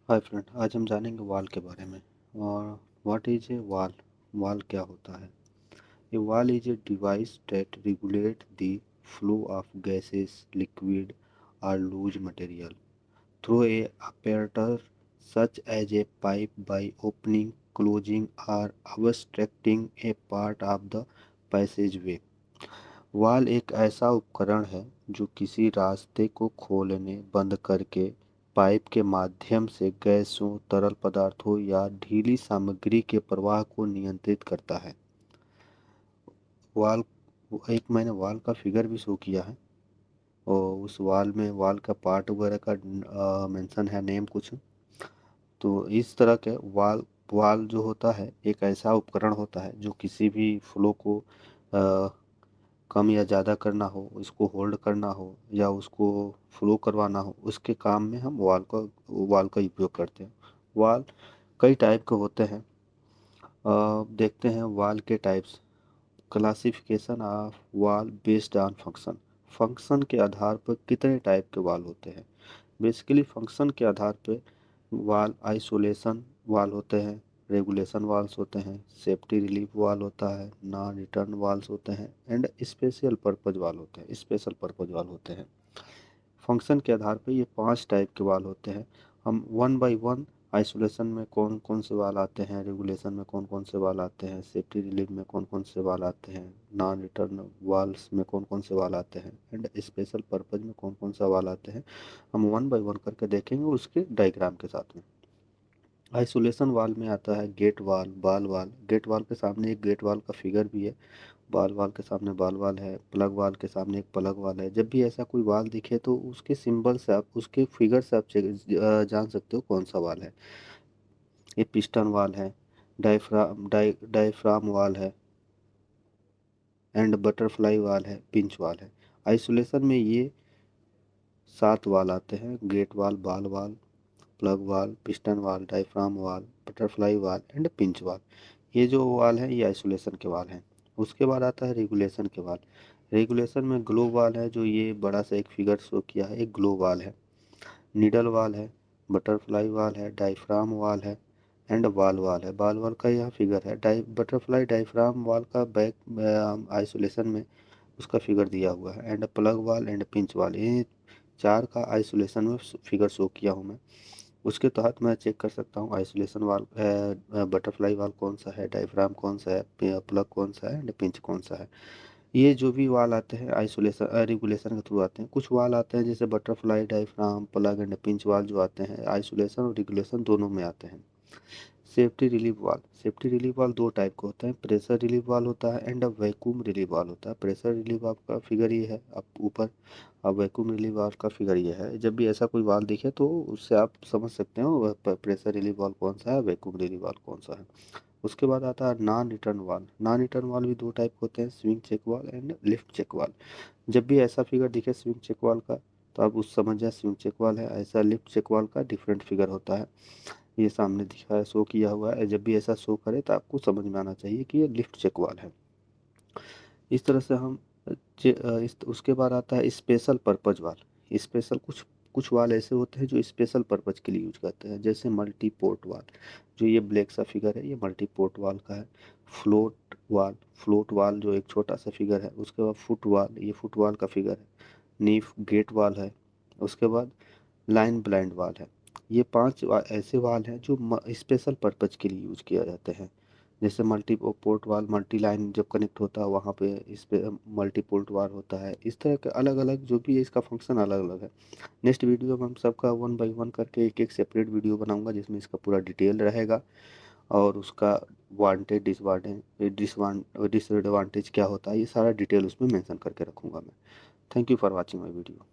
Hi friend, आज हम जानेंगे वाल के बारे में। और व्हाट इज ए वाल? वाल क्या होता है? A valve is a device that regulate the flow of gases, liquid और loose material through a apparatus such as a pipe by opening, closing or obstructing a part of the passageway। Valve एक ऐसा उपकरण है जो किसी रास्ते को खोलने, बंद करके पाइप के माध्यम से गैसों, तरल पदार्थों या ढीली सामग्री के प्रवाह को नियंत्रित करता है। वाल्व एक मैंने वाल्व का फिगर भी शो किया है और उस वाल्व में वाल्व का पार्ट वगैरह का मेंशन है, नेम कुछ। तो इस तरह के वाल्व जो होता है एक ऐसा उपकरण होता है जो किसी भी फ्लो को कम या ज़्यादा करना हो, इसको होल्ड करना हो या उसको फ्लो करवाना हो, उसके काम में हम वाल्व का उपयोग करते हैं। वाल्व कई टाइप के होते हैं। देखते हैं वाल्व के types. Classification of valve based on function. Function के आधार पर कितने टाइप के वाल्व होते हैं? बेसिकली फंक्शन के आधार पे वाल्व आइसोलेशन वाल्व होते हैं, रेगुलेशन वाल्व्स होते हैं, सेफ्टी रिलीफ वाल्व होता है, नॉन रिटर्न वाल्व्स होते हैं एंड स्पेशल पर्पज वाल्व होते हैं। फंक्शन के आधार पे ये 5 टाइप के वाल्व होते हैं। हम वन बाय वन आइसोलेशन में कौन कौन से वाल्व आते हैं, रेगुलेशन में कौन कौन से वाल्व आते हैं, सेफ्टी रिलीफ में कौन कौन से वाल्व आते हैं, नॉन रिटर्न वाल्व्स में कौन कौन से वाल्व आते हैं एंड स्पेशल पर्पज में कौन कौन सा वाल्व आते हैं, हम वन बाय वन करके देखेंगे उसके डायग्राम के साथ में। आइसोलेशन वाल में आता है गेट वाल, बाल वाल। गेट वाल के सामने एक गेट वाल का फिगर भी है, बाल वाल के सामने बाल वाल है, प्लग वाल के सामने एक प्लग वाल है। जब भी ऐसा कोई वाल दिखे तो उसके सिंबल से आप, उसके फिगर से आप जान सकते हो कौन सा वाल है। ये पिस्टन वाल है, डायफ्राम वाल है एंड बटरफ्लाई वाल है, पिंच वाल है। आइसोलेशन में ये 7 वाल आते हैं: गेट वाल, बाल वाल, प्लग वाल, पिस्टन वाल, डायफ्राम वाल, बटरफ्लाई वाल एंड पिंच वाल। ये जो वाल है ये आइसोलेशन के वाल हैं। उसके बाद आता है रेगुलेशन के वाल। रेगुलेशन में ग्लो वाल है, जो ये बड़ा सा एक फिगर शो किया है, एक ग्लो वाल है। निडल वाल है, बटरफ्लाई वाल है, डायफ्राम वाल है एंड बाल वाल है। बाल वाल का यह फिगर है। बटरफ्लाई डायफ्राम वाल का बैक आइसोलेशन में उसका फिगर दिया हुआ है एंड प्लग वाल एंड पिंच वाल, ये 4 का आइसोलेशन में फिगर शो किया हूँ मैं। उसके तहत मैं चेक कर सकता हूँ आइसोलेशन वाल, बटरफ्लाई वाल कौन सा है, डायफ्राम कौन सा है, प्लग कौन सा है एंड पिंच कौन सा है। ये जो भी वाल आते हैं आइसोलेशन रेगुलेशन के थ्रू आते हैं। कुछ वाल आते हैं जैसे butterfly, diaphragm, plug and pinch वाल जो आते हैं आइसोलेशन और रेगुलेशन दोनों में आते हैं। सेफ्टी रिलीफ वाल 2 टाइप का होता है, प्रेशर रिलीफ वाल होता है एंड वैक्यूम रिलीफ वाल होता है। प्रेशर रिलीफ वाल्व का फिगर ये है आप ऊपर, अब वैक्यूम रिलीफ वाल्व का फिगर ये है। जब भी ऐसा कोई वाल्व दिखे तो उससे आप समझ सकते हो प्रेशर रिलीफ वाल्व कौन सा है, वैक्यूम रिलीफ वाल्व कौन सा है। उसके बाद आता है non return valve. Non return valve भी 2 टाइप के होते हैं, swing check valve and lift check valve. जब भी ऐसा फिगर दिखे स्विंग चेक वाल्व का तो आप उस समझ जाए स्विंग चेक वाल्व है। ऐसा लिफ्ट चेक वाल्व का डिफरेंट फिगर होता है, ये सामने दिखा है, शो किया हुआ है। जब भी ऐसा शो करे तो आपको समझ में आना चाहिए कि ये लिफ्ट चेक वाल्व है। इस तरह से हम उसके बाद आता है स्पेशल पर्पज वाल। स्पेशल कुछ कुछ वाल ऐसे होते हैं जो स्पेशल पर्पज के लिए यूज करते हैं, जैसे मल्टी पोर्ट वाल। जो ये ब्लैक सा फिगर है ये मल्टी पोर्ट वाल का है। फ्लोट वाल जो एक छोटा सा फिगर है। उसके बाद फुट वाल, ये फुट वाल का फिगर है। नीफ गेट वाल है। उसके बाद लाइन ब्लाइंड वाल है। ये 5 ऐसे वाल हैं जो स्पेशल पर्पज के लिए यूज किया जाते हैं। जैसे मल्टी पोर्ट वाल, मल्टी लाइन जब कनेक्ट होता है वहाँ पे इस पे मल्टी पोर्ट वाल होता है। इस तरह के अलग अलग जो भी है इसका फंक्शन अलग अलग है। नेक्स्ट वीडियो में हम सबका वन बाय वन करके एक एक सेपरेट वीडियो बनाऊंगा जिसमें इसका पूरा डिटेल रहेगा और उसका वांटेड डिसएडवांटेज क्या होता है ये सारा डिटेल उसमें मेंशन करके रखूंगा मैं। Thank you for watching my video.